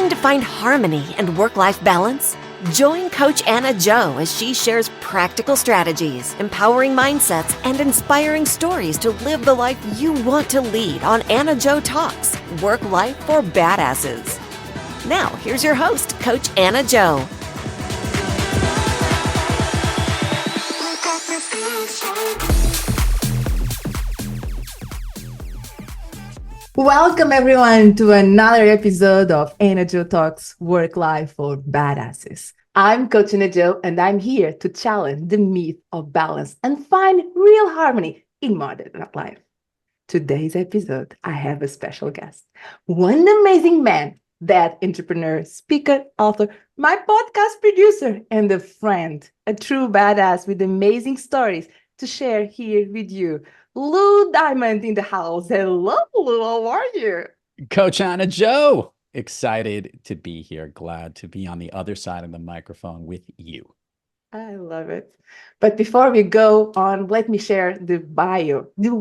Looking to find harmony and work-life balance? Join Coach AnnaJo as she shares practical strategies, empowering mindsets, and inspiring stories to live the life you want to lead on AnnaJoTalks, Work Life for Badasses. Now, here's your host, Coach AnnaJo. Welcome everyone to another episode of AnnaJoTalks, Work Life for Badasses. I'm Coach AnnaJo, and I'm here to challenge the myth of balance and find real harmony in modern life. Today's episode, I have a special guest, one amazing man, that entrepreneur, speaker, author, my podcast producer, and a friend, a true badass with amazing stories to share here with you. Lou Diamond in the house. Hello, Lou. How are you? Coach AnnaJo, excited to be here. Glad to be on the other side of the microphone with you. I love it. But before we go on, let me share the bio, the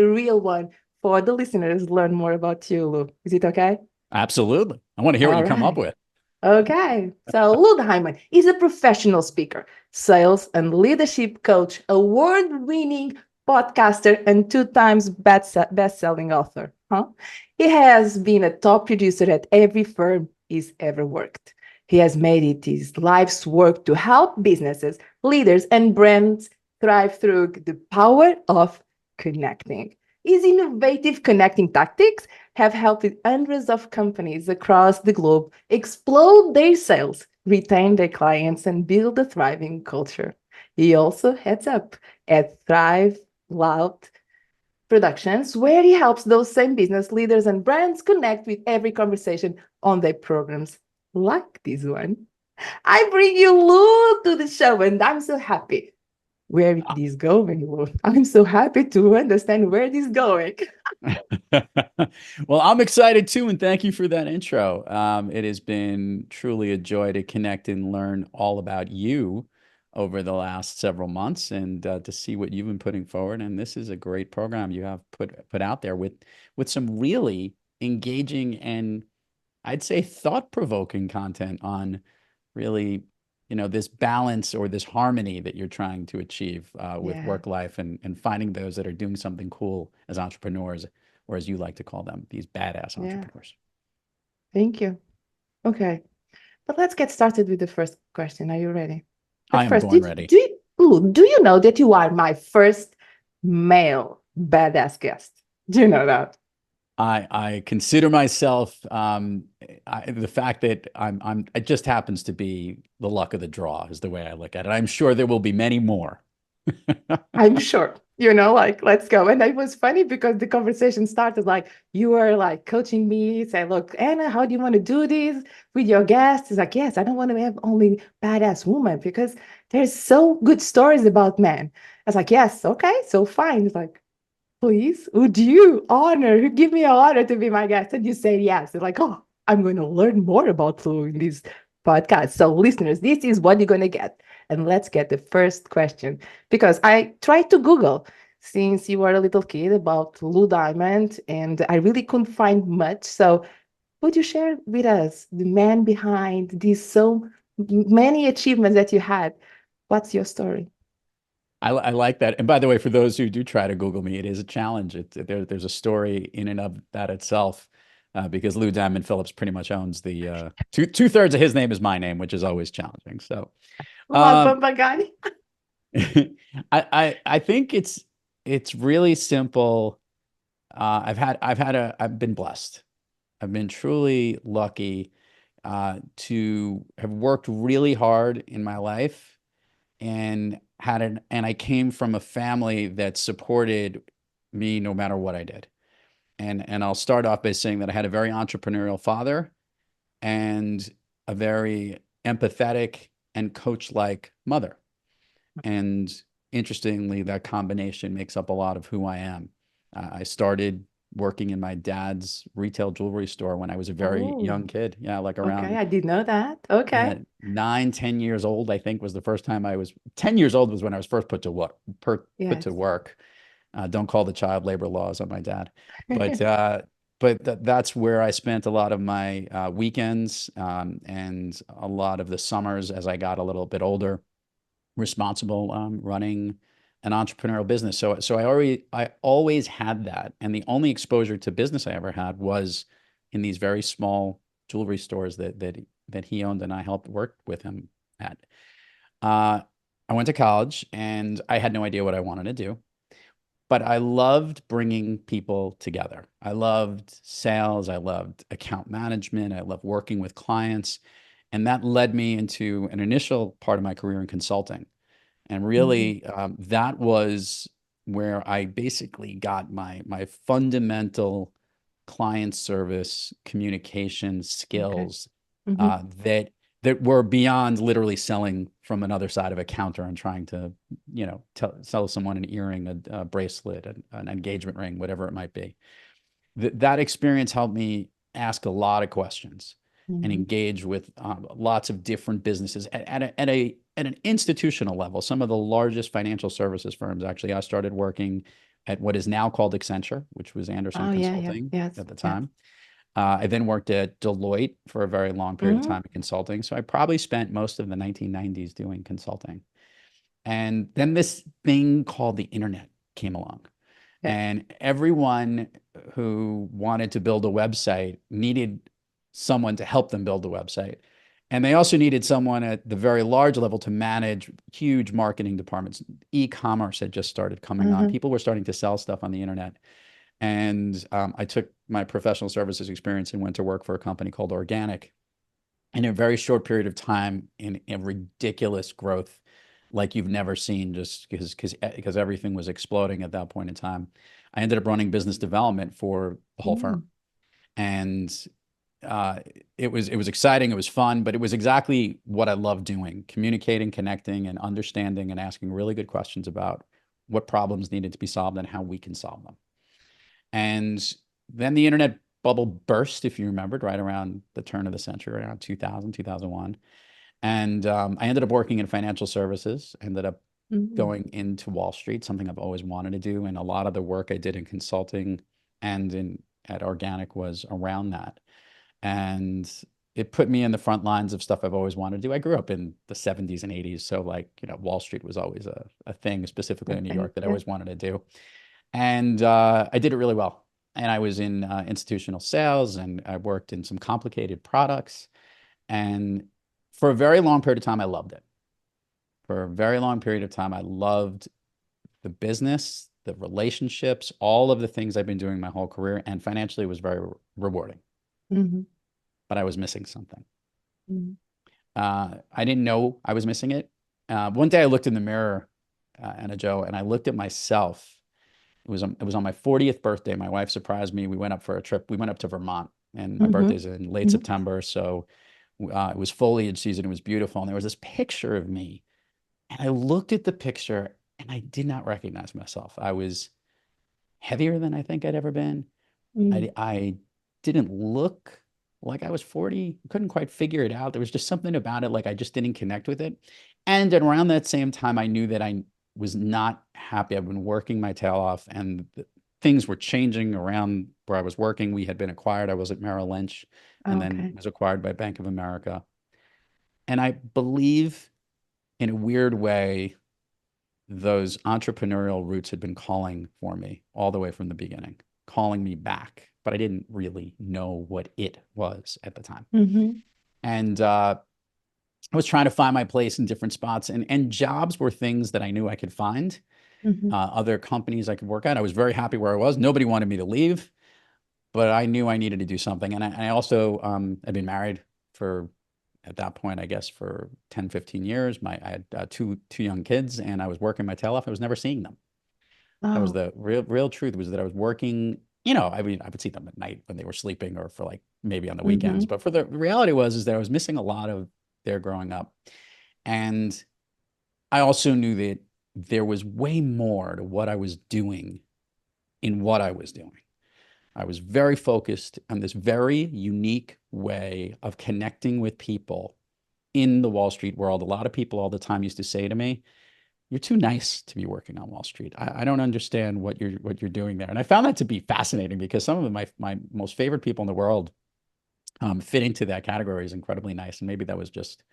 real one, for the listeners. Learn more about you, Lou. Is it okay? Absolutely. I want to hear what you come up with. Okay. So Lou Diamond is a professional speaker, sales and leadership coach, award-winning podcaster, and 2 times best-selling author. He has been a top producer at every firm he's ever worked. He has made it his life's work to help businesses, leaders, and brands thrive through the power of connecting. His innovative connecting tactics have helped hundreds of companies across the globe explode their sales, retain their clients, and build a thriving culture. He also heads up at Thrive Loud Productions, where he helps those same business leaders and brands connect with every conversation on their programs, like this one. I bring you Lou to the show, and I'm so happy. Where is this going, Lou? I'm so happy to understand where this is going. Well, I'm excited too, and thank you for that intro. It has been truly a joy to connect and learn all about you over the last several months, and to see what you've been putting forward. And this is a great program you have put out there with some really engaging and, I'd say, thought-provoking content on really, this balance or this harmony that you're trying to achieve with work life, and finding those that are doing something cool as entrepreneurs, or as you like to call them, these badass entrepreneurs. Thank you. Okay, but let's get started with the first question. Are you ready? I am born ready. Do you know that you are my first male badass guest? Do you know that? I consider myself, the fact that it just happens to be the luck of the draw is the way I look at it. I'm sure there will be many more. I'm sure, let's go. And it was funny because the conversation started like, you were like coaching me, say, look, Anna, how do you want to do this with your guests? It's like, yes, I don't want to have only badass women because there's so good stories about men. I was like, yes, okay, so fine. It's like, please, would you give me an honor to be my guest? And you say yes. It's like, oh, I'm going to learn more about Lou in this podcast. So listeners, this is what you're going to get. And let's get the first question, because I tried to Google since you were a little kid about Lou Diamond, and I really couldn't find much. So would you share with us the man behind these so many achievements that you had? What's your story? I like that. And by the way, for those who do try to Google me, it is a challenge. There's a story in and of that itself, because Lou Diamond Phillips pretty much owns the two-thirds of his name is my name, which is always challenging. So I think it's really simple. I've been blessed. I've been truly lucky to have worked really hard in my life, and I came from a family that supported me no matter what I did. And I'll start off by saying that I had a very entrepreneurial father and a very empathetic and coach-like mother. And interestingly, that combination makes up a lot of who I am. I started working in my dad's retail jewelry store when I was a very young kid. Yeah, like around. Okay, I did know that. Okay. 9, 10 years old, I think, was the first time 10 years old was when I was first put to work. Put to work. Don't call the child labor laws on my dad. But but that's where I spent a lot of my weekends, and a lot of the summers as I got a little bit older, responsible, running an entrepreneurial business. So I always had that, and the only exposure to business I ever had was in these very small jewelry stores that he owned and I helped work with him at. I went to college and I had no idea what I wanted to do, but I loved bringing people together. I loved sales. I loved account management. I loved working with clients. And that led me into an initial part of my career in consulting. And really, that was where I basically got my fundamental client service communication Okay. skills, Mm-hmm. that were beyond literally selling from another side of a counter and trying to, sell someone an earring, a bracelet, an engagement ring, whatever it might be. That experience helped me ask a lot of questions and Mm-hmm. engage with lots of different businesses at an institutional level. Some of the largest financial services firms, actually, I started working at what is now called Accenture, which was Andersen Oh, yeah, yeah. Consulting Yes, at the yes. time. I then worked at Deloitte for a very long period of Mm-hmm. time in consulting. So I probably spent most of the 1990s doing consulting. And then this thing called the internet came along. Yeah. And everyone who wanted to build a website needed someone to help them build a website. And they also needed someone at the very large level to manage huge marketing departments. E-commerce had just started coming on. Mm-hmm. People were starting to sell stuff on the internet. And I took my professional services experience and went to work for a company called Organic. In a very short period of time, in a ridiculous growth like you've never seen, just because everything was exploding at that point in time. I ended up running business development for the whole Mm-hmm. firm, and uh, it was exciting, it was fun, but it was exactly what I love doing: communicating, connecting, and understanding, and asking really good questions about what problems needed to be solved and how we can solve them. And then the internet bubble burst, if you remembered, right around the turn of the century, around 2000, 2001. And I ended up working in financial services, ended up Mm-hmm. going into Wall Street, something I've always wanted to do. And a lot of the work I did in consulting and at Organic was around that. And it put me in the front lines of stuff I've always wanted to do. I grew up in the 70s and 80s. So, like, Wall Street was always a thing, specifically in New Okay. York, that I Yeah. always wanted to do. And I did it really well. And I was in institutional sales, and I worked in some complicated products. And for a very long period of time, I loved it. For a very long period of time, I loved the business, the relationships, all of the things I've been doing my whole career. And financially, it was very rewarding, Mm-hmm. but I was missing something. Mm-hmm. I didn't know I was missing it. One day I looked in the mirror, AnnaJo, and I looked at myself. It was on my 40th birthday. My wife surprised me. We went up for a trip. We went up to Vermont, and my Mm-hmm. birthday's in late September. So it was foliage season. It was beautiful. And there was this picture of me. And I looked at the picture and I did not recognize myself. I was heavier than I think I'd ever been. Mm-hmm. I didn't look like I was 40. Couldn't quite figure it out. There was just something about it, like I just didn't connect with it. And around that same time, I knew that I was not happy. I've been working my tail off, and things were changing around where I was working. We had been acquired. I was at Merrill Lynch and then Okay. was acquired by Bank of America. And I believe, in a weird way, those entrepreneurial roots had been calling for me all the way from the beginning, calling me back, but I didn't really know what it was at the time. Mm-hmm. And I was trying to find my place in different spots, and jobs were things that I knew I could find, Mm-hmm. other companies I could work at. I was very happy where I was. Nobody wanted me to leave, but I knew I needed to do something. And I also had been married for, at that point, I guess, for 10, 15 years. I had two young kids, and I was working my tail off. I was never seeing them. That was Oh. the real truth, was that I was working, I mean, I would see them at night when they were sleeping, or for, like, maybe on the weekends. Mm-hmm. But for the reality is that I was missing a lot of their growing up. And I also knew that there was way more to what I was doing in what I was doing. I was very focused on this very unique way of connecting with people in the Wall Street world. A lot of people all the time used to say to me, you're too nice to be working on Wall Street. I don't understand what you're doing there. And I found that to be fascinating because some of my most favorite people in the world fit into that category as incredibly nice. And maybe that was just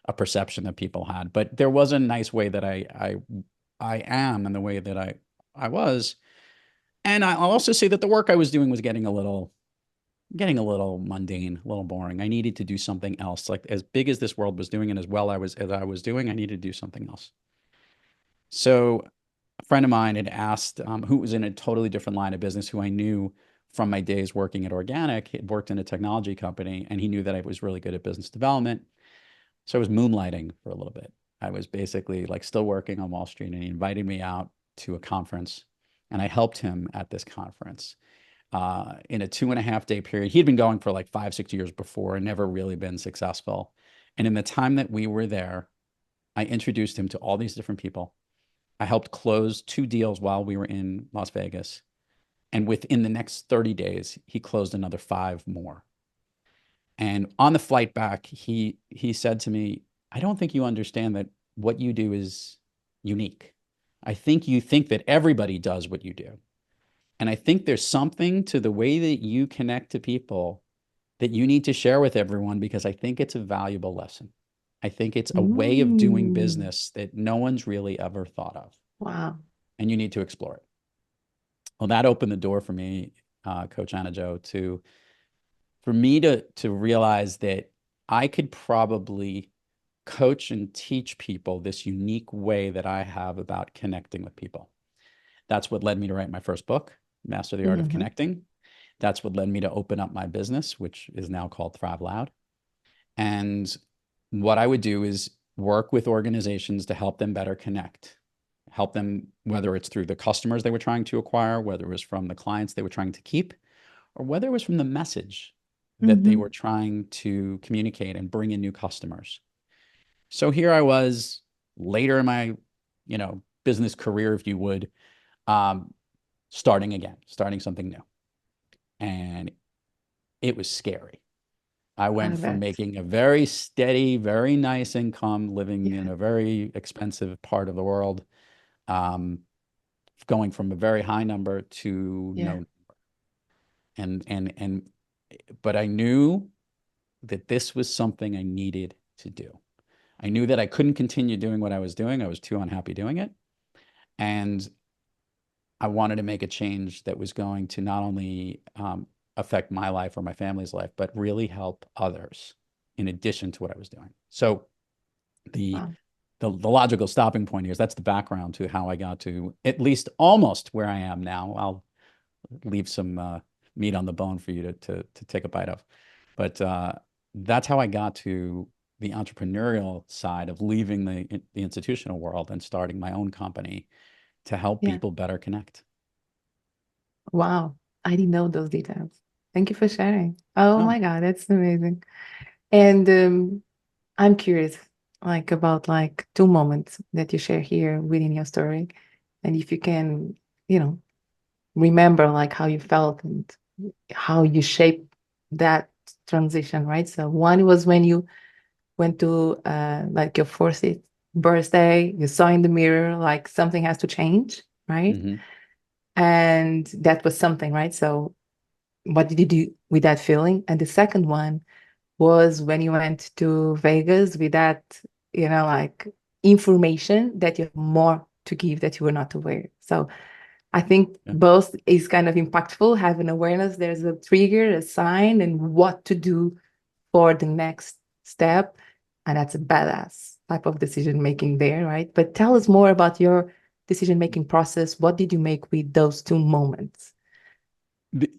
a perception that people had, but there was a nice way that I am and the way that I was. And I'll also say that the work I was doing was getting a little mundane, a little boring. I needed to do something else. Like as big as this world was doing and as well as I was doing, I needed to do something else. So a friend of mine had asked, who was in a totally different line of business, who I knew from my days working at Organic, he had worked in a technology company, and he knew that I was really good at business development. So I was moonlighting for a little bit. I was basically like still working on Wall Street, and he invited me out to a conference, and I helped him at this conference in a 2.5 day period. He'd been going for like 5, 6 years before and never really been successful. And in the time that we were there, I introduced him to all these different people. I helped close 2 deals while we were in Las Vegas. And within the next 30 days, he closed another 5 more. And on the flight back, he said to me, I don't think you understand that what you do is unique. I think you think that everybody does what you do. And I think there's something to the way that you connect to people that you need to share with everyone, because I think it's a valuable lesson. I think it's a way of doing business that no one's really ever thought of. Wow. And you need to explore it. Well, that opened the door for me, Coach AnnaJo, for me to realize that I could probably coach and teach people this unique way that I have about connecting with people. That's what led me to write my first book, Master the Art of Connecting. That's what led me to open up my business, which is now called Thrive Loud. And what I would do is work with organizations to help them better connect, help them, whether it's through the customers they were trying to acquire, whether it was from the clients they were trying to keep, or whether it was from the message that they were trying to communicate and bring in new customers. So here I was later in my, business career, if you would, starting something new. And it was scary. I went from making a very steady, very nice income, living in a very expensive part of the world, going from a very high number to no number. But I knew that this was something I needed to do. I knew that I couldn't continue doing what I was doing. I was too unhappy doing it. And I wanted to make a change that was going to not only affect my life or my family's life, but really help others in addition to what I was doing. So the logical stopping point here is that's the background to how I got to at least almost where I am now. I'll leave some meat on the bone for you to take a bite of. But that's how I got to the entrepreneurial side of leaving the institutional world and starting my own company to help people better connect. Wow. I didn't know those details. Thank you for sharing. Oh my God, that's amazing. And I'm curious, about 2 moments that you share here within your story. And if you can, remember how you felt and how you shaped that transition, right? So one was when you went to your 40th birthday, you saw in the mirror something has to change, right? And that was something, right? So what did you do with that feeling? And the second one was when you went to Vegas with that, information that you have more to give that you were not aware. So I think both is kind of impactful, having awareness. There's a trigger, a sign, and what to do for the next step. And that's a badass type of decision-making there, right? But tell us more about your decision-making process. What did you make with those 2 moments?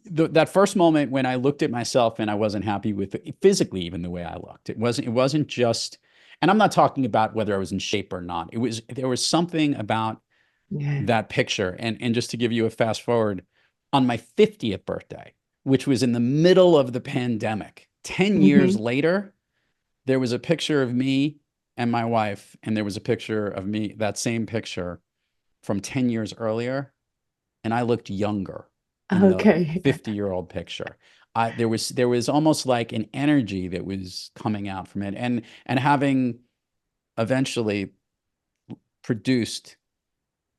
That first moment when I looked at myself and I wasn't happy with it, physically, even the way I looked, it wasn't just, and I'm not talking about whether I was in shape or not. There was something about that picture. And just to give you a fast forward, on my 50th birthday, which was in the middle of the pandemic, 10 years later, there was a picture of me and my wife, and there was a picture of me, that same picture from 10 years earlier, and I looked younger in the 50-year-old picture. There was almost like an energy that was coming out from it, and having eventually produced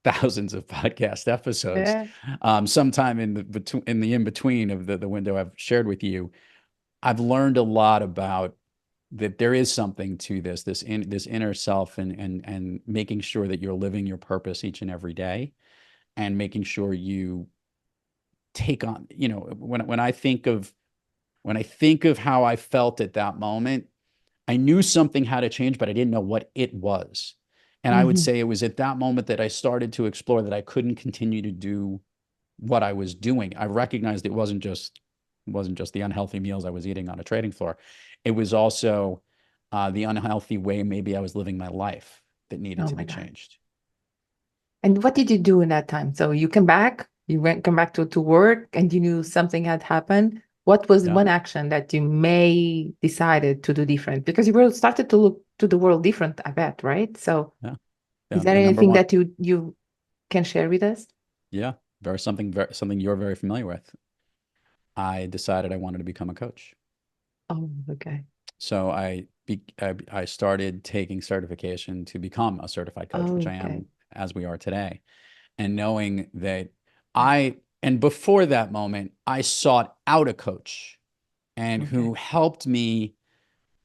thousands of podcast episodes, Yeah. sometime in the in between of the window I've shared with you, I've learned a lot about that there is something to this inner self, and making sure that you're living your purpose each and every day, and making sure you take on, when I think of how I felt at that moment, I knew something had to change, but I didn't know what it was. And I would Mhm. say it was at that moment that I started to explore that I couldn't continue to do what I was doing. I recognized it wasn't just the unhealthy meals I was eating on a trading floor. It was also the unhealthy way maybe I was living my life that needed Oh to my be God. changed. And what did you do in that time? So you come back, come back to work, and you knew something had happened. What was Yeah, one action that you may decided to do different? Because you were started to look to the world different, I bet, right? So yeah, is yeah. there And number anything one, that you can share with us? yeah, something you're very familiar with. I decided I wanted to become a coach. Oh, okay. So I started taking certification to become a certified coach, which I Okay. am, as we are today. And knowing that and before that moment, I sought out a coach and Okay. who helped me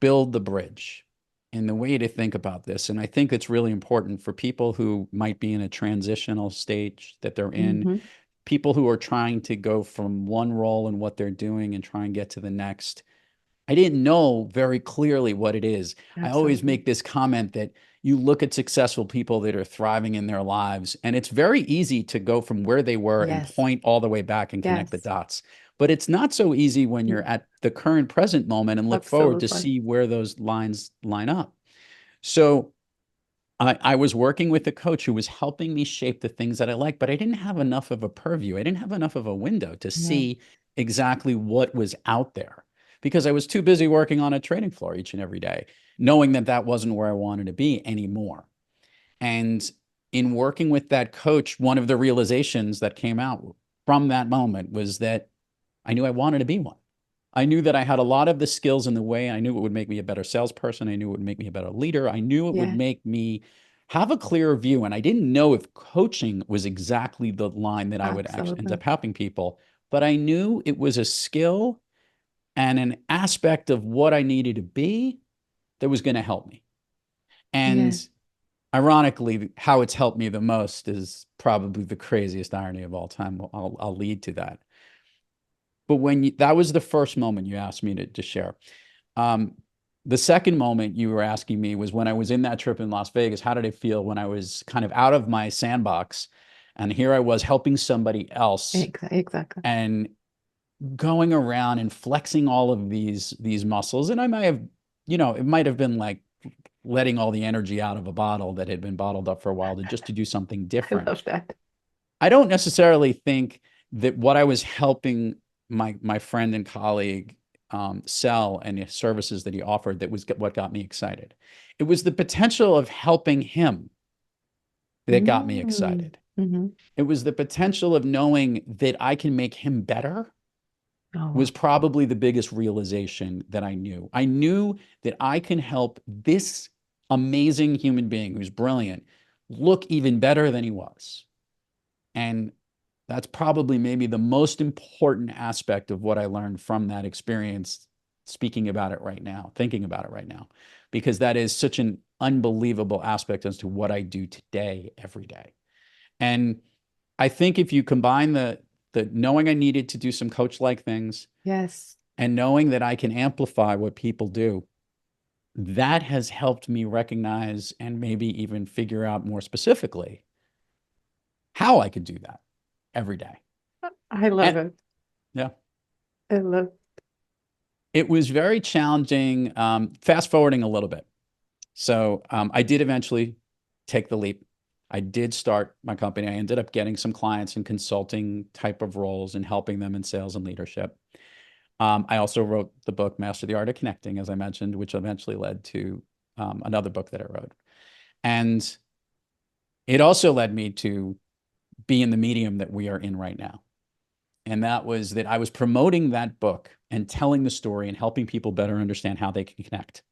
build the bridge. And the way to think about this, and I think it's really important for people who might be in a transitional stage that they're in, Mm-hmm. people who are trying to go from one role in what they're doing and try and get to the next. I didn't know very clearly what it is. I always Absolutely. make this comment that you look at successful people that are thriving in their lives, and it's very easy to go from where they were and Yes. point all the way back and connect the Yes. dots. But it's not so easy when you're Mm, at the current present moment and look forward to absolutely. see where those lines line up. So I was working with a coach who was helping me shape the things that I like, but I didn't have enough of a purview. I didn't have enough of a window to Yeah. see exactly what was out there because I was too busy working on a trading floor each and every day, knowing that that wasn't where I wanted to be anymore. And in working with that coach, one of the realizations that came out from that moment was that I knew I wanted to be one. I knew that I had a lot of the skills in the way. I knew it would make me a better salesperson. I knew it would make me a better leader. I knew it would Yeah. make me have a clearer view. And I didn't know if coaching was exactly the line that I would actually end Absolutely. up helping people, but I knew it was a skill and an aspect of what I needed to be that was going to help me. Yeah. And ironically, how it's helped me the most is probably the craziest irony of all time. I'll lead to that. But that was the first moment you asked me to share. Um, the second moment you were asking me was when I was in that trip in Las Vegas. How did it feel when I was kind of out of my sandbox, and here I was helping somebody else Exactly. and going around and flexing all of these muscles. And I might have, it might have been like letting all the energy out of a bottle that had been bottled up for a while to do something I different. love that. I don't necessarily think that what I was helping my friend and colleague sell and the services that he offered that was what got me excited. It was the potential of helping him that got me Mm. excited. Mm-hmm. It was the potential of knowing that I can make him better Oh, was wow. probably the biggest realization that I knew. I knew that I can help this amazing human being who's brilliant look even better than he was. And that's probably maybe the most important aspect of what I learned from that experience, speaking about it right now, thinking about it right now, because that is such an unbelievable aspect as to what I do today, every day. And I think if you combine the knowing I needed to do some coach-like things Yes. and knowing that I can amplify what people do, that has helped me recognize and maybe even figure out more specifically how I could do that every day. I love And it. yeah, I love. it was very challenging. Fast forwarding a little bit. So I did eventually take the leap. I did start my company. I ended up getting some clients in consulting type of roles and helping them in sales and leadership. I also wrote the book, Master the Art of Connecting, as I mentioned, which eventually led to another book that I wrote. And it also led me to be in the medium that we are in right now. And that was that I was promoting that book and telling the story and helping people better understand how they can connect.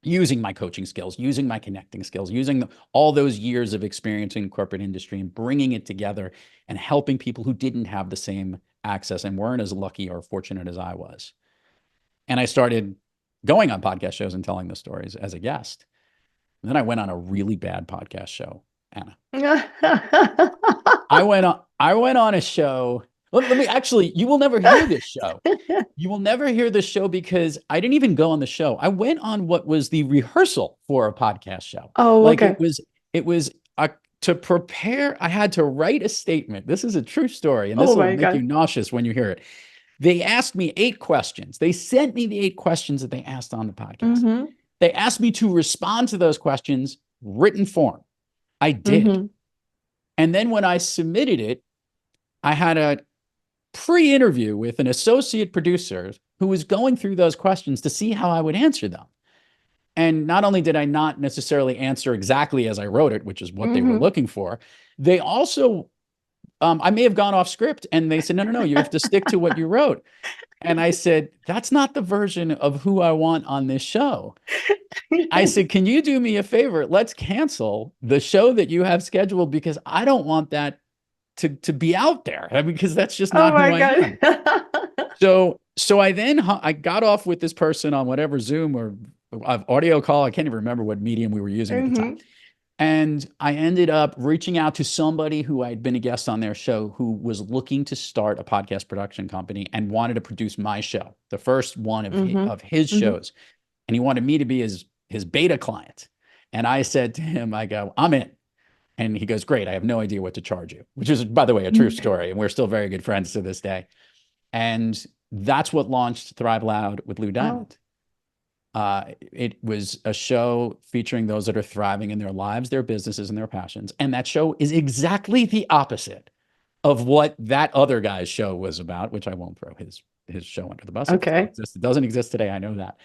using my coaching skills, using my connecting skills, using all those years of experience in corporate industry and bringing it together and helping people who didn't have the same access and weren't as lucky or fortunate as I was. And I started going on podcast shows and telling the stories as a guest. And then I went on a really bad podcast show, Anna. I went on a show. Let me actually, you will never hear this show. You will never hear this show because I didn't even go on the show. I went on what was the rehearsal for a podcast show. Oh, like okay. it was to prepare. I had to write a statement. This is a true story, and this Oh will my make you God. nauseous when you hear it. They asked me 8 questions. They sent me the 8 questions that they asked on the podcast. Mm-hmm. They asked me to respond to those questions written form. I did. Mm-hmm. And then when I submitted it, I had a pre-interview with an associate producer who was going through those questions to see how I would answer them. And not only did I not necessarily answer exactly as I wrote it, which is what they were Mm-hmm. looking for, they also, I may have gone off script and they said, no, you have to stick to what you wrote. And I said, that's not the version of who I want on this show. I said, can you do me a favor? Let's cancel the show that you have scheduled because I don't want that to be out there. I mean, because that's just Oh not who my I am. God. So I got off with this person on whatever Zoom or audio call. I can't even remember what medium we were using at the time. Mm-hmm. And I ended up reaching out to somebody who I'd been a guest on their show who was looking to start a podcast production company and wanted to produce my show, the first one of Mm-hmm. his Mm-hmm. shows. And he wanted me to be his beta client. And I said to him, I go, I'm in. And he goes, great. I have no idea what to charge you, which is, by the way, a true story. And we're still very good friends to this day. And that's what launched Thrive Loud with Lou Diamond. It was a show featuring those that are thriving in their lives, their businesses, and their passions. And that show is exactly the opposite of what that other guy's show was about, which I won't throw his show under the bus. Okay. It doesn't exist today. I know that.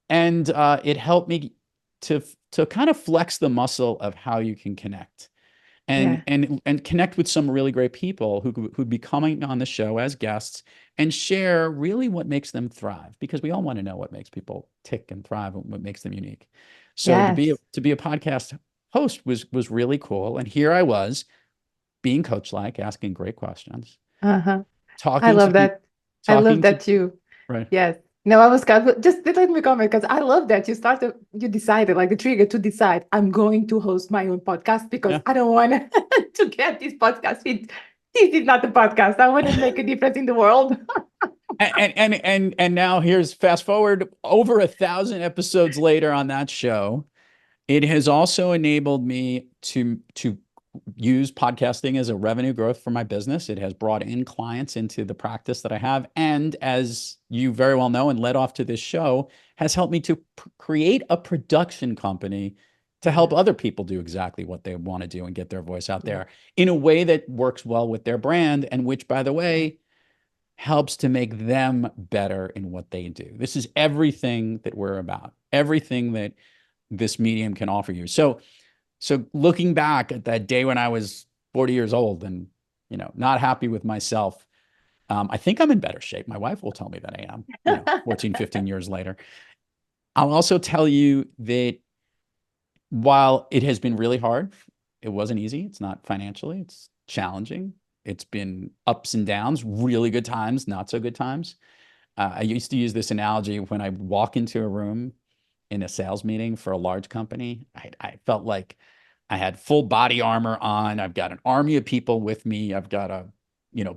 And it helped me to kind of flex the muscle of how you can connect and connect with some really great people who'd be coming on the show as guests and share really what makes them thrive, because we all want to know what makes people tick and thrive and what makes them unique. So Yes. to be a podcast host was really cool. And here I was being coach-like, asking great questions, Uh-huh. talking I love to that. I love that you. right. Yes. No, I was kind of just let me comment because I love that you decided, like the trigger to decide I'm going to host my own podcast because I don't want to get this podcast feed. This is not the podcast. I want to make a difference in the world. And now here's fast forward over 1,000 episodes later on that show. It has also enabled me to use podcasting as a revenue growth for my business. It has brought in clients into the practice that I have. And as you very well know and led off to this show, has helped me to create a production company to help other people do exactly what they want to do and get their voice out there in a way that works well with their brand, and which, by the way, helps to make them better in what they do. This is everything that we're about, everything that this medium can offer you. So looking back at that day when I was 40 years old and, not happy with myself, I think I'm in better shape. My wife will tell me that I am, 14, 15 years later. I'll also tell you that while it has been really hard, it wasn't easy. It's not financially, it's challenging. It's been ups and downs, really good times, not so good times. I used to use this analogy when I walk into a room in a sales meeting for a large company. I felt like I had full body armor on. I've got an army of people with me. I've got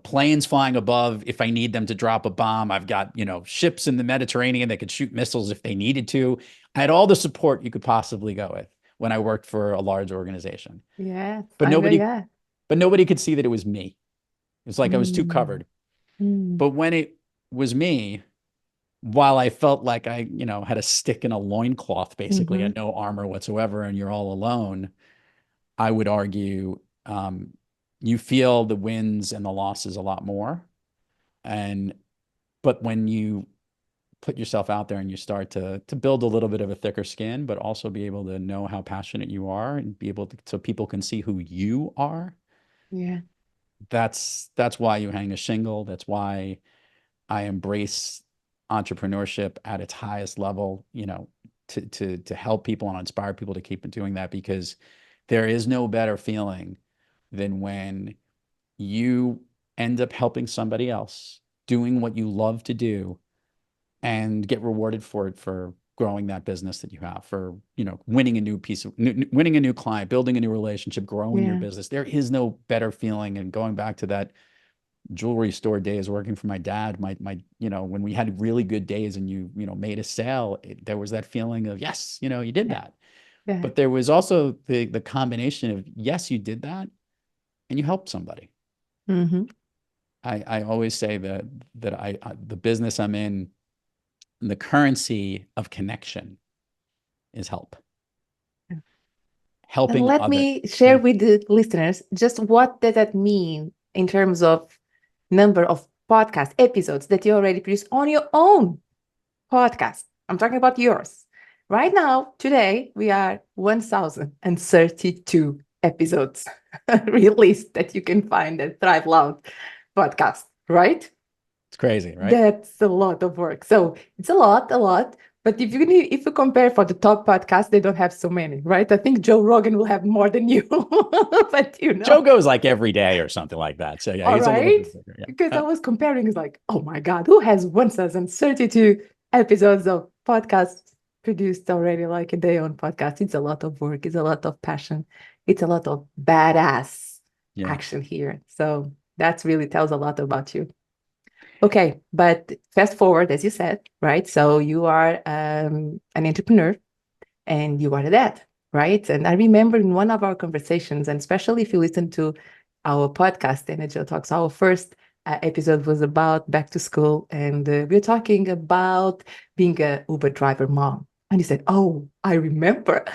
planes flying above if I need them to drop a bomb. I've got, ships in the Mediterranean that could shoot missiles if they needed to. I had all the support you could possibly go with when I worked for a large organization. Yes. But nobody could see that it was me. It's like I was too covered. But when it was me, while I felt like I, had a stick in a loincloth, basically, had no armor whatsoever, and you're all alone, I would argue you feel the wins and the losses a lot more. But when you put yourself out there and you start to build a little bit of a thicker skin, but also be able to know how passionate you are and be able to, so people can see who you are. Yeah. That's why you hang a shingle. That's why I embrace entrepreneurship at its highest level. to help people and inspire people to keep doing that, because there is no better feeling than when you end up helping somebody else, doing what you love to do, and get rewarded for it, for growing that business that you have, for, winning a new winning a new client, building a new relationship, growing your Yeah. business. There is no better feeling. And going back to that jewelry store days working for my dad, when we had really good days and you made a sale, there was that feeling of, yes, you did that. Yeah. But there was also the combination of, yes, you did that and you helped somebody. Mm-hmm. I always say that the business I'm in, the currency of connection is help. And Helping let other. me share with the listeners just what does that mean in terms of number of podcast episodes that you already produce on your own podcast. I'm talking about yours. Right now, today, we are 1,032 episodes released that you can find at Thrive Loud podcast, right? It's crazy, right? That's a lot of work. So it's a lot. But if you compare for the top podcast, they don't have so many, right? I think Joe Rogan will have more than you, but Joe goes like every day or something like that. So yeah, all he's a little right. bit bigger. Yeah. Because I was comparing, it's like, oh my God, who has 1,032 episodes of podcasts produced already, like a day on podcast? It's a lot of work. It's a lot of passion. It's a lot of badass action here. So that really tells a lot about you. Okay, but fast forward, as you said, right? So you are an entrepreneur and you are a dad, right? And I remember in one of our conversations, and especially if you listen to our podcast, AnnaJoTalks, our first episode was about back to school, and we were talking about being a Uber driver mom. And you said, "Oh, I remember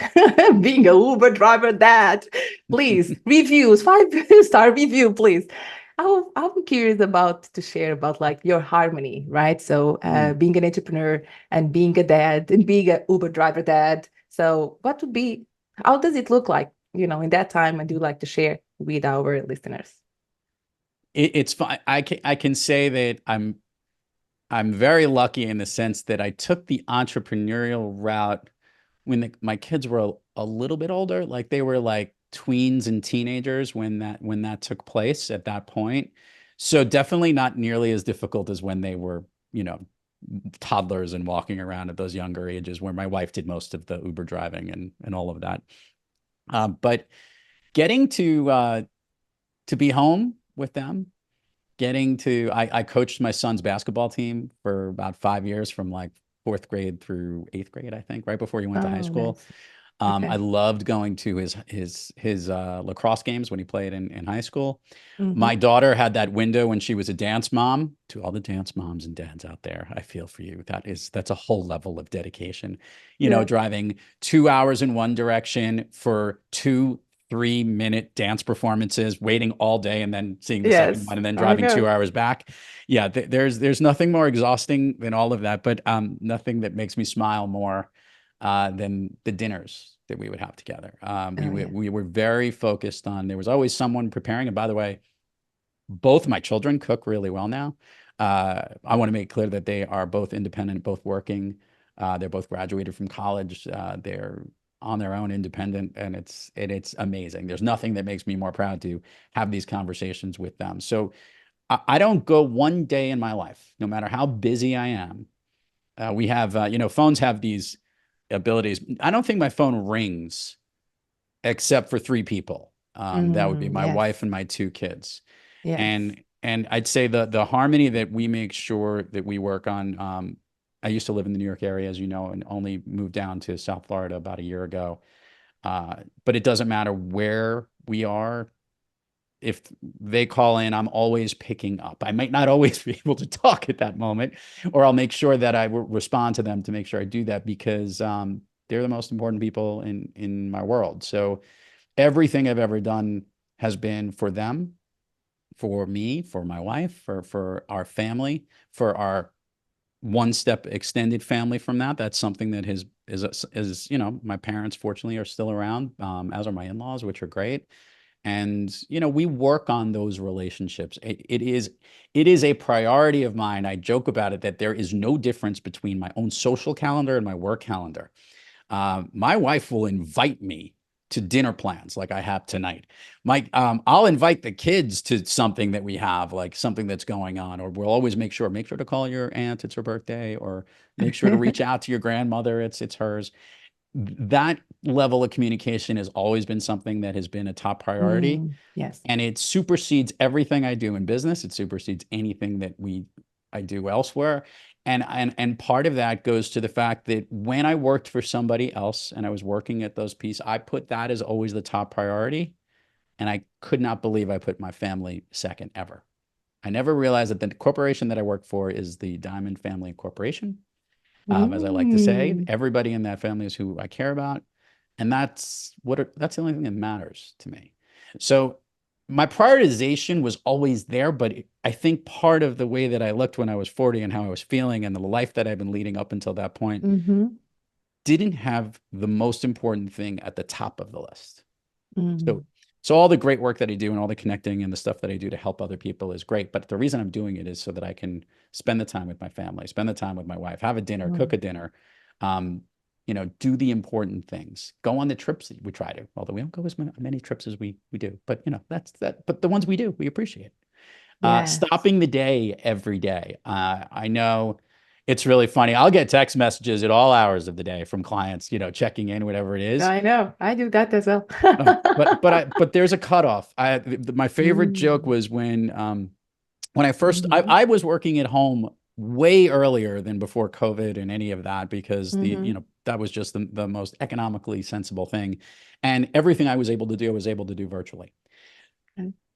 being a Uber driver dad. Please, reviews, 5-star review, please." I'm curious to share about like your harmony, right? So being an entrepreneur and being a dad and being a Uber driver dad. So how does it look like, in that time? I do like to share with our listeners. It's fine. I can say that I'm very lucky in the sense that I took the entrepreneurial route when my kids were a little bit older, like they were like tweens and teenagers when that took place at that point. So definitely not nearly as difficult as when they were, toddlers and walking around at those younger ages, where my wife did most of the Uber driving and all of that. But getting to be home with them, I coached my son's basketball team for about 5 years, from like 4th grade through 8th grade, I think, right before he went to high school. Nice. I loved going to his lacrosse games when he played in high school. My daughter had that window when she was a dance mom. To all the dance moms and dads out there, I feel for you. That's a whole level of dedication. Driving 2 hours in one direction for 2-3-minute dance performances, waiting all day, and then seeing the second one, and then driving 2 hours back. Yeah, there's nothing more exhausting than all of that, but nothing that makes me smile more than the dinners that we would have together. We were very focused on, there was always someone preparing. And by the way, both my children cook really well now. I want to make clear that they are both independent, both working. They're both graduated from college. They're on their own, independent, and it's amazing. There's nothing that makes me more proud to have these conversations with them. So I don't go one day in my life, no matter how busy I am. We have, phones have these abilities. I don't think my phone rings except for 3 people. That would be my wife and my 2 kids. Yes. And I'd say the harmony that we make sure that we work on. I used to live in the New York area, as you know, and only moved down to South Florida about a year ago. But it doesn't matter where we are. If they call in, I'm always picking up. I might not always be able to talk at that moment, or I'll make sure that I respond to them to make sure I do that, because they're the most important people in my world. So everything I've ever done has been for them, for me, for my wife, for our family, for our one step extended family from that. That's something that is my parents fortunately are still around, as are my in-laws, which are great. And, we work on those relationships. It is a priority of mine. I joke about it that there is no difference between my own social calendar and my work calendar. My wife will invite me to dinner plans like I have tonight. I'll invite the kids to something that we have, like something that's going on, or we'll always make sure to call your aunt, it's her birthday, or make sure to reach out to your grandmother, it's hers. That level of communication has always been something that has been a top priority. Yes. And it supersedes everything I do in business. It supersedes anything that I do elsewhere. And part of that goes to the fact that when I worked for somebody else and I was working at those pieces, I put that as always the top priority. And I could not believe I put my family second ever. I never realized that the corporation that I work for is the Diamond Family Corporation. As I like to say, everybody in that family is who I care about. And that's the only thing that matters to me. So my prioritization was always there, but I think part of the way that I looked when I was 40 and how I was feeling and the life that I've been leading up until that point didn't have the most important thing at the top of the list. So all the great work that I do and all the connecting and the stuff that I do to help other people is great. But the reason I'm doing it is so that I can spend the time with my family, spend the time with my wife, have a dinner, cook a dinner, do the important things, go on the trips that we try to, although we don't go as many trips as we do, but that's that. But the ones we do, we appreciate. Stopping the day every day. I know it's really funny. I'll get text messages at all hours of the day from clients, checking in, whatever it is. I know. I do that as well. But there's a cutoff. My favorite joke was when I first, I was working at home way earlier than before COVID and any of that, because that was just the most economically sensible thing. And everything I was able to do, I was able to do virtually.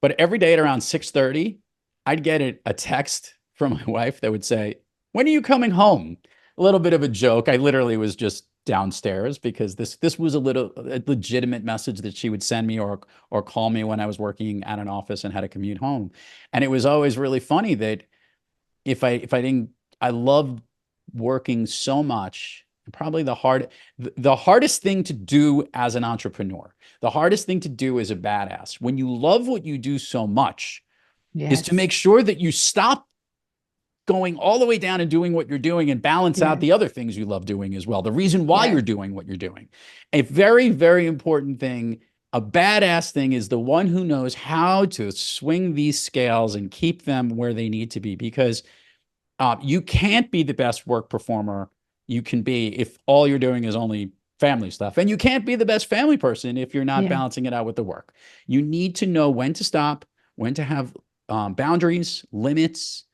But every day at around 6:30, I'd get a text from my wife that would say, "When are you coming home?" A little bit of a joke. I literally was just downstairs because this was a legitimate message that she would send me or call me when I was working at an office and had to commute home. And it was always really funny that I loved working so much. Probably the hardest thing to do as an entrepreneur, the hardest thing to do as a badass, when you love what you do so much, is to make sure that you stop going all the way down and doing what you're doing and balance out the other things you love doing as well. The reason why you're doing what you're doing. A very, very important thing, a badass thing, is the one who knows how to swing these scales and keep them where they need to be, because you can't be the best work performer you can be if all you're doing is only family stuff. And you can't be the best family person if you're not balancing it out with the work. You need to know when to stop, when to have boundaries, limits,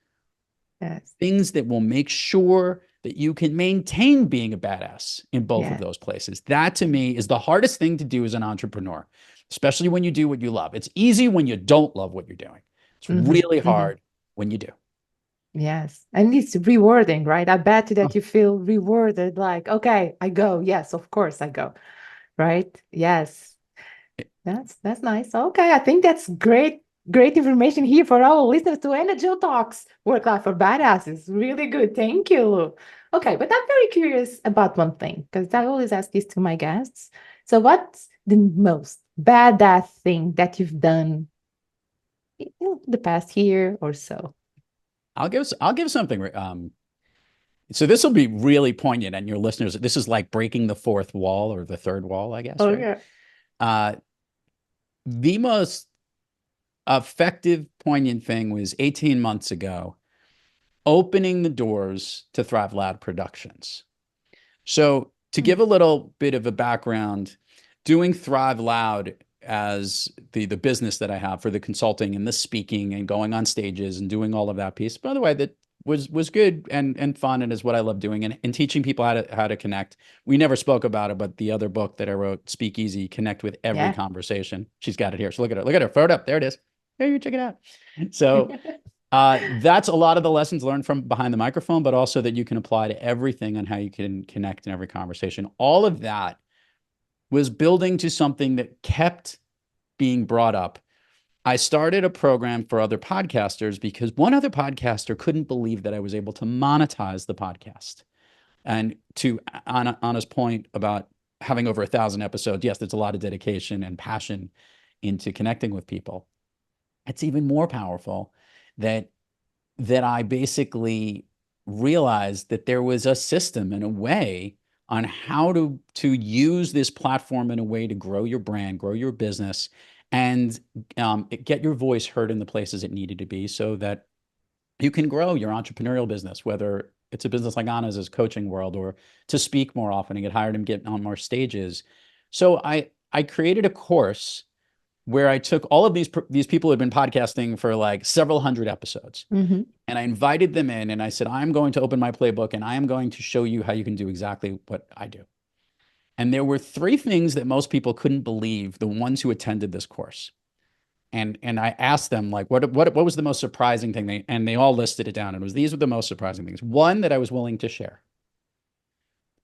things that will make sure that you can maintain being a badass in both of those places. That, to me, is the hardest thing to do as an entrepreneur, especially when you do what you love. It's easy when you don't love what you're doing. It's really hard when you do. Yes. And it's rewarding, right? I bet that you feel rewarded, like, okay, I go. Yes, of course I go. Right? Yes. That's nice. Okay. I think that's great information here for our listeners to AnnaJoTalks. Work Life for Badasses. Really good. Thank you, Lou. Okay, but I'm very curious about one thing, because I always ask this to my guests. So what's the most badass thing that you've done the past year or so? I'll give something. So this will be really poignant, and your listeners, this is like breaking the fourth wall or the third wall, I guess. Oh, right? Yeah. The most effective, poignant thing was 18 months ago, opening the doors to Thrive Loud Productions. So to give a little bit of a background, doing Thrive Loud as the business that I have for the consulting and the speaking and going on stages and doing all of that piece, by the way, that was good and fun, and is what I love doing, and teaching people how to connect. We never spoke about it, but the other book that I wrote, Speak Easy, Connect with Every Conversation. She's got it here. So look at her, throw it up. There it is. There, you check it out. So that's a lot of the lessons learned from behind the microphone, but also that you can apply to everything on how you can connect in every conversation. All of that was building to something that kept being brought up. I started a program for other podcasters because one other podcaster couldn't believe that I was able to monetize the podcast. And to Anna's point about having over 1,000 episodes, yes, there's a lot of dedication and passion into connecting with people. It's even more powerful that I basically realized that there was a system and a way on how to use this platform in a way to grow your brand, grow your business, and get your voice heard in the places it needed to be so that you can grow your entrepreneurial business, whether it's a business like Anna's coaching world, or to speak more often and get hired and get on more stages. So I created a course where I took all of these people who had been podcasting for like several hundred episodes, Mm-hmm. and I invited them in and I said, I'm going to open my playbook and I am going to show you how you can do exactly what I do. And there were three things that most people couldn't believe, the ones who attended this course. And I asked them, like, what was the most surprising thing? And they all listed it down. And it was, these were the most surprising things. One, that I was willing to share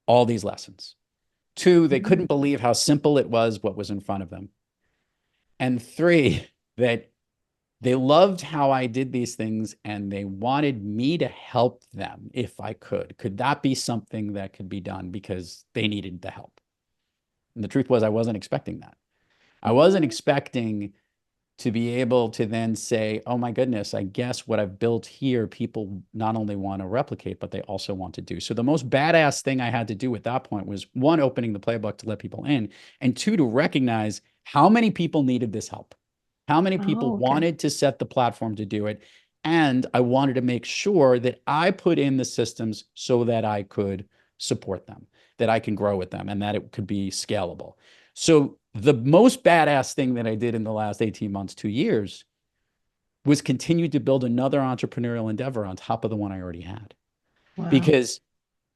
all these lessons. Two, they couldn't believe how simple it was, what was in front of them. And three, that they loved how I did these things and they wanted me to help them if I could. Could that be something that could be done, because they needed the help? And the truth was, I wasn't expecting that. I wasn't expecting to be able to then say, oh my goodness, I guess what I've built here, people not only want to replicate, but they also want to do. So the most badass thing I had to do at that point was, one, opening the playbook to let people in, and two, to recognize how many people needed this help, how many people wanted to set the platform to do it. And I wanted to make sure that I put in the systems so that I could support them, that I can grow with them, and that it could be scalable. So the most badass thing that I did in the last 18 months, 2 years, was continue to build another entrepreneurial endeavor on top of the one I already had. Wow. Because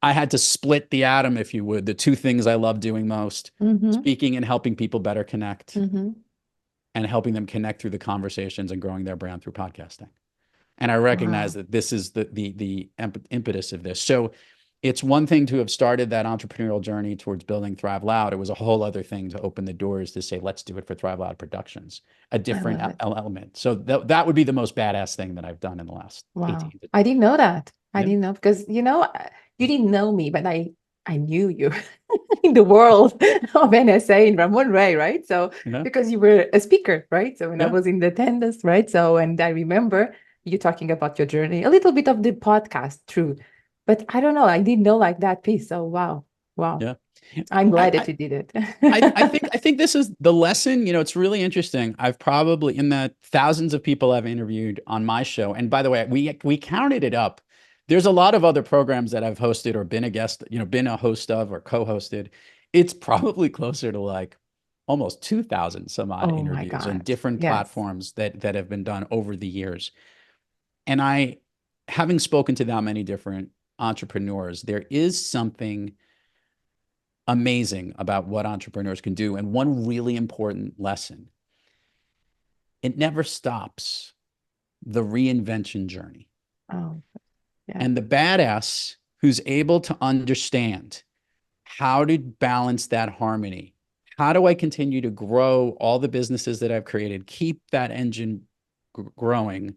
I had to split the atom, if you would, the two things I love doing most, speaking and helping people better connect, and helping them connect through the conversations and growing their brand through podcasting. And I recognize that this is the impetus of this. So it's one thing to have started that entrepreneurial journey towards building Thrive Loud. It was a whole other thing to open the doors to say, let's do it for Thrive Loud Productions, a different element. So that would be the most badass thing that I've done in the last 18. I didn't know that. I didn't know, because, you didn't know me, but I knew you in the world of NSA in Ramon Ray, right? So because you were a speaker, right? So when I was in the attendance, right? So, and I remember you talking about your journey, a little bit of the podcast, true. But I don't know, I didn't know like that piece. So wow. Yeah. I'm glad that you did it. I think this is the lesson. It's really interesting. I've probably, in the thousands of people I've interviewed on my show, and by the way, we counted it up. There's a lot of other programs that I've hosted or been a guest, been a host of or co-hosted. It's probably closer to like almost 2,000 some odd interviews on different platforms that have been done over the years. And having spoken to that many different entrepreneurs, there is something amazing about what entrepreneurs can do. And one really important lesson: it never stops the reinvention journey. And the badass who's able to understand how to balance that harmony. How do I continue to grow all the businesses that I've created, keep that engine growing,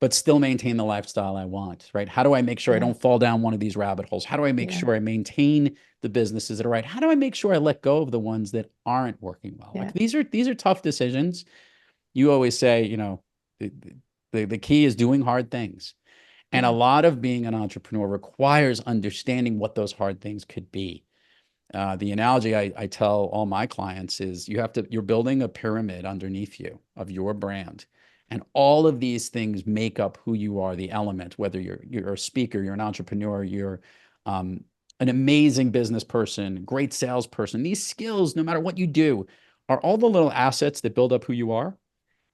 but still maintain the lifestyle I want, right? How do I make sure I don't fall down one of these rabbit holes? How do I make sure I maintain the businesses that are right? How do I make sure I let go of the ones that aren't working well? Like these are tough decisions. You always say, the key is doing hard things. And a lot of being an entrepreneur requires understanding what those hard things could be. The analogy I tell all my clients is you're building a pyramid underneath you of your brand. And all of these things make up who you are, the element, whether you're a speaker, you're an entrepreneur, you're an amazing business person, great salesperson. These skills, no matter what you do, are all the little assets that build up who you are.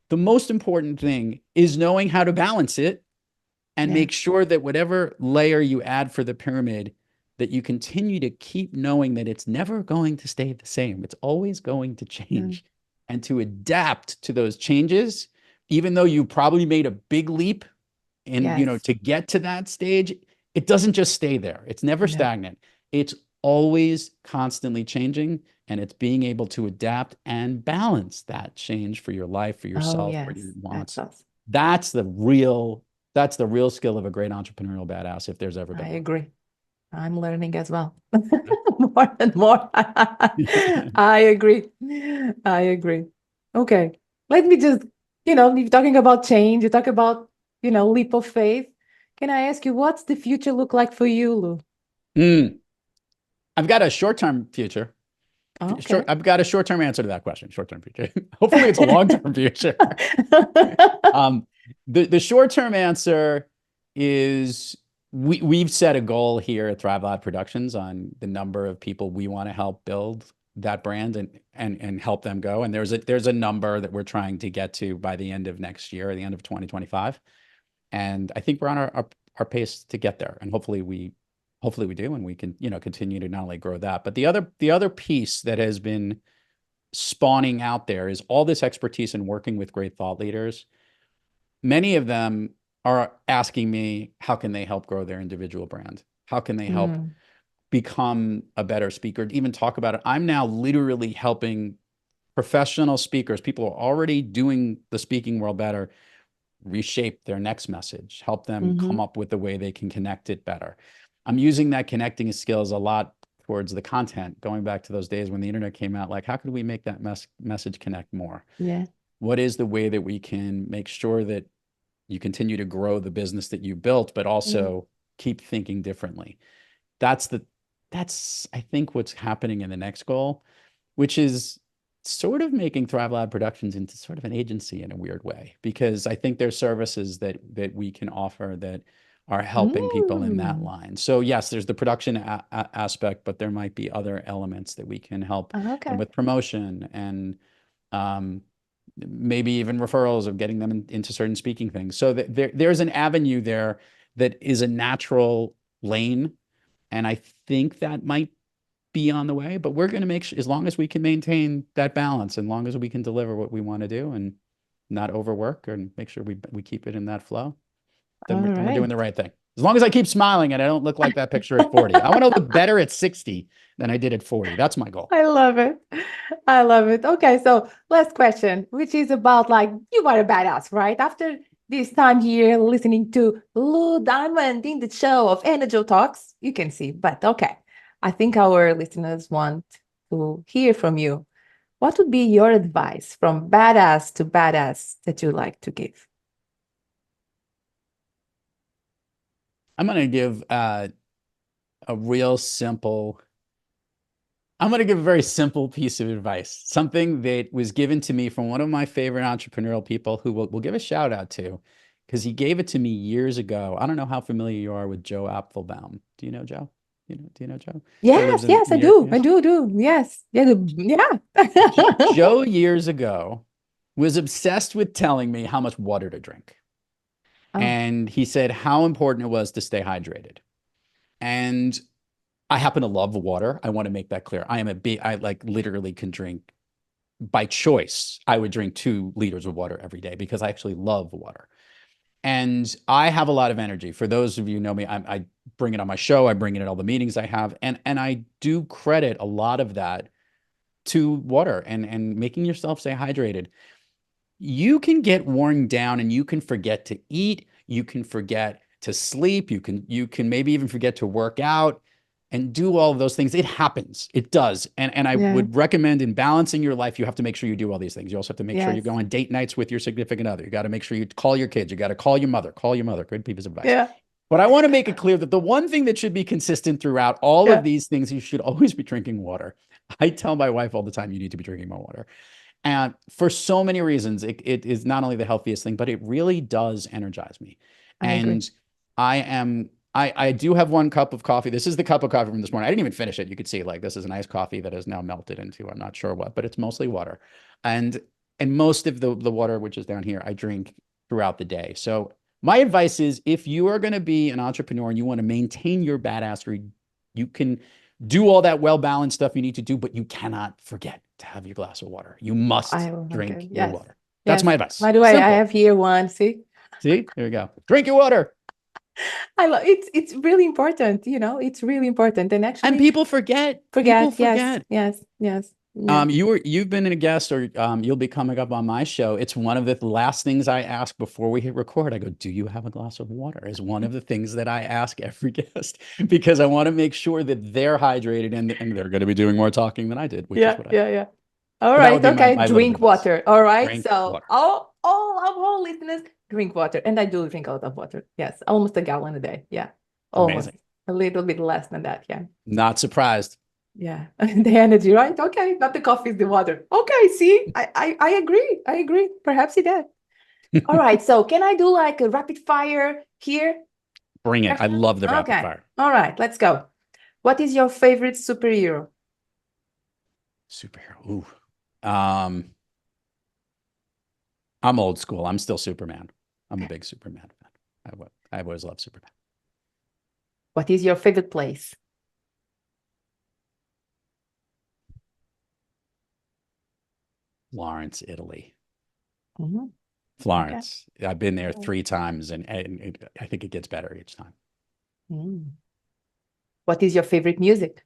The most important thing is knowing how to balance it and make sure that whatever layer you add for the pyramid, that you continue to keep knowing that it's never going to stay the same. It's always going to change, and to adapt to those changes, even though you probably made a big leap in, to get to that stage, it doesn't just stay there. It's never stagnant. It's always constantly changing, and it's being able to adapt and balance that change for your life, for yourself, for your wants. That's the real skill of a great entrepreneurial badass, if there's ever been. I agree. I'm learning as well. More and more. I agree. Okay. Let me just, you're talking about change, you talk about, leap of faith. Can I ask you, what's the future look like for you, Lou? I've got a short-term future. Okay. I've got a short-term answer to that question. Short-term future. Hopefully, it's a long-term future. The short-term answer is we've set a goal here at Thrive Lab Productions on the number of people we want to help build that brand and help them go. And there's a number that we're trying to get to by the end of next year, the end of 2025. And I think we're on our pace to get there. And hopefully we do, and we can, continue to not only grow that, but the other piece that has been spawning out there is all this expertise in working with great thought leaders. Many of them are asking me, how can they help grow their individual brand? How can they help become a better speaker? Even talk about it. I'm now literally helping professional speakers, people who are already doing the speaking world better, reshape their next message, help them come up with a way they can connect it better. I'm using that connecting skills a lot towards the content, going back to those days when the internet came out, like, how could we make that message connect more? Yeah. What is the way that we can make sure that you continue to grow the business that you built, but also keep thinking differently? That's I think what's happening in the next goal, which is sort of making Thrive Lab Productions into sort of an agency in a weird way, because I think there's services that we can offer that are helping people in that line. So yes, there's the production aspect, but there might be other elements that we can help them with promotion and maybe even referrals of getting them into certain speaking things. So there's an avenue there that is a natural lane. And I think that might be on the way, but we're going to make sure, as long as we can maintain that balance, as long as we can deliver what we want to do and not overwork, and make sure we keep it in that flow, then we're doing the right thing. As long as I keep smiling and I don't look like that picture at 40. I want to look better at 60 than I did at 40. That's my goal. I love it. I love it. Okay, so last question, which is about, like, you are a badass, right? After this time here listening to Lou Diamond in the show of AnnaJoTalks, you can see, but okay. I think our listeners want to hear from you. What would be your advice from badass to badass that you like to give? I'm going to give a very simple piece of advice, something that was given to me from one of my favorite entrepreneurial people, who we'll give a shout out to, because he gave it to me years ago. I don't know how familiar you are with Joe Apfelbaum. Do you know Joe? Do you know Joe? Yes, I do. I do. Yes. Yeah. Joe years ago was obsessed with telling me how much water to drink. And he said how important it was to stay hydrated. And I happen to love water. I want to make that clear. I literally can drink by choice. I would drink 2 liters of water every day because I actually love water. And I have a lot of energy. For those of you who know me, I bring it on my show. I bring it at all the meetings I have. And I do credit a lot of that to water and making yourself stay hydrated. You can get worn down and you can forget to eat. You can forget to sleep. You can maybe even forget to work out and do all of those things. It happens. It does. And I would recommend, in balancing your life, you have to make sure you do all these things. You also have to make sure you go on date nights with your significant other. You got to make sure you call your kids. You got to call your mother. Good piece of advice. Yeah. But I want to make it clear that the one thing that should be consistent throughout all of these things, you should always be drinking water. I tell my wife all the time, you need to be drinking more water. And for so many reasons, it is not only the healthiest thing, but it really does energize me. I agree. I do have 1 cup of coffee. This is the cup of coffee from this morning. I didn't even finish it. You could see, like, this is a nice coffee that has now melted into, I'm not sure what, but it's mostly water. And most of the water, which is down here, I drink throughout the day. So my advice is, if you are going to be an entrepreneur and you want to maintain your badassery, you can do all that well-balanced stuff you need to do, but you cannot forget to have your glass of water. You must drink your water. That's my advice. By the way, I have here one. See, there we go. Drink your water. I love it. It's really important. It's really important. And actually, people forget. Yes. You've been a guest, or you'll be coming up on my show. It's one of the last things I ask before we hit record. I go, do you have a glass of water? Is one of the things that I ask every guest, because I want to make sure that they're hydrated and they're going to be doing more talking than I did. Which is what I All right. Okay. Drink water. All right. Drink so water. all of our listeners, drink water. And I do drink a lot of water. Yes. Almost a gallon a day. Yeah. Almost. Amazing. A little bit less than that. Yeah. Not surprised. Yeah, the energy, right? Okay, not the coffee, it's the water. Okay, see, I agree. I agree. Perhaps he did. All right, so can I do like a rapid fire here? Bring it. I love the rapid Okay. fire. All right, let's go. What is your favorite superhero? Superhero. Ooh. I'm old school. I'm still Superman. I'm a big Superman fan. I've always loved Superman. What is your favorite place? Florence, Italy. Mhm. Florence. I've been there 3 times, and I think it gets better each time. Mm. What is your favorite music?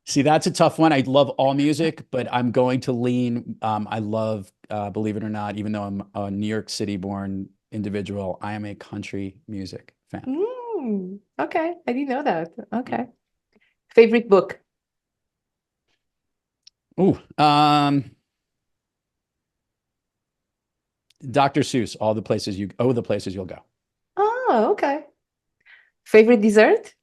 See, that's a tough one. I love all music, but I'm going to lean. I love, believe it or not, even though I'm a New York City born individual, I am a country music fan. Okay, I didn't know that. Okay. Favorite book? Ooh, Dr. Seuss, the places you'll go. Oh, okay. Favorite dessert?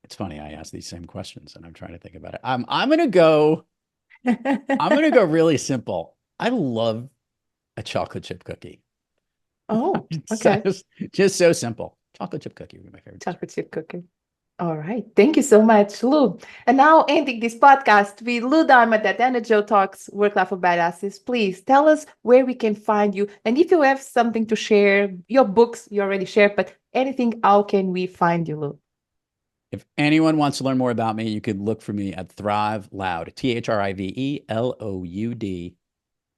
It's funny, I ask these same questions and I'm trying to think about it. I'm gonna go really simple. I love a chocolate chip cookie. Oh, okay. Just so simple. Chocolate chip cookie would be my favorite. Chocolate chip cookie. All right. Thank you so much, Lou. And now ending this podcast with Lou Diamond at AnnaJoTalks, Work Life for Badasses. Please tell us where we can find you. And if you have something to share, your books you already shared, but anything, how can we find you, Lou? If anyone wants to learn more about me, you could look for me at Thrive Loud, ThriveLoud,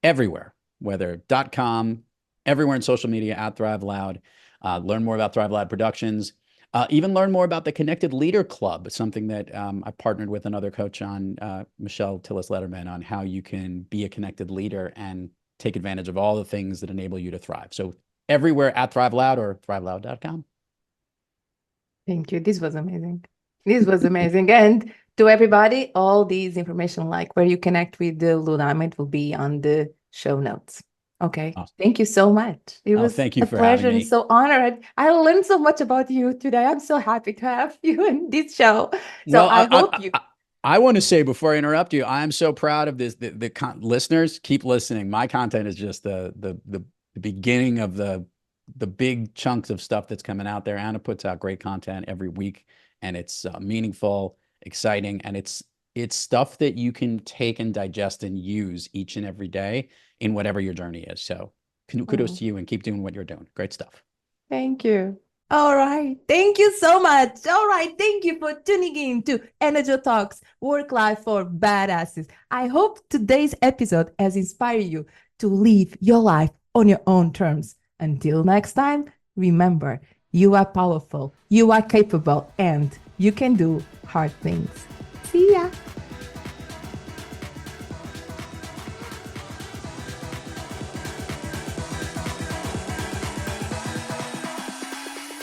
everywhere, whether .com, everywhere in social media at Thrive Loud. Learn more about Thrive Loud Productions. Even learn more about the Connected Leader Club, something that I partnered with another coach on, Michelle Tillis-Letterman, on how you can be a connected leader and take advantage of all the things that enable you to thrive. So everywhere at Thrive Loud or thriveloud.com. Thank you. This was amazing. This was amazing. And to everybody, all these information, like where you connect with the Lou Diamond, will be on the show notes. Okay. Awesome. Thank you so much. It was thank you a for pleasure having and me. so honored. I learned so much about you today. I'm so happy to have you in this show. So Well, I hope you. I want to say before I interrupt you, I am so proud of this. The listeners, keep listening. My content is just the beginning of the big chunks of stuff that's coming out there. Anna puts out great content every week, and it's meaningful, exciting, and it's stuff that you can take and digest and use each and every day in whatever your journey is. So kudos to you, and keep doing what you're doing. Great stuff. Thank you. All right. Thank you so much. All right. Thank you for tuning in to AnnaJoTalks, Work Life for Badasses. I hope today's episode has inspired you to live your life on your own terms. Until next time, remember, you are powerful, you are capable, and you can do hard things. See ya.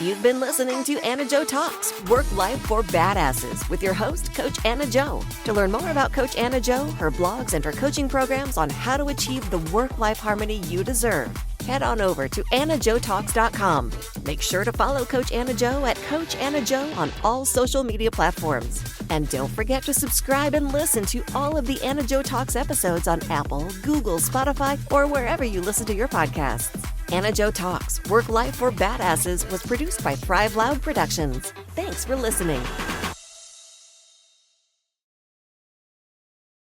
You've been listening to AnnaJo Talks, Work Life for Badasses, with your host, Coach AnnaJo. To learn more about Coach AnnaJo, her blogs, and her coaching programs on how to achieve the work-life harmony you deserve, head on over to AnnaJoTalks.com. Make sure to follow Coach AnnaJo at Coach AnnaJo on all social media platforms. And don't forget to subscribe and listen to all of the AnnaJo Talks episodes on Apple, Google, Spotify, or wherever you listen to your podcasts. AnnaJo Talks, Work Life for Badasses was produced by Thrive Loud Productions. Thanks for listening.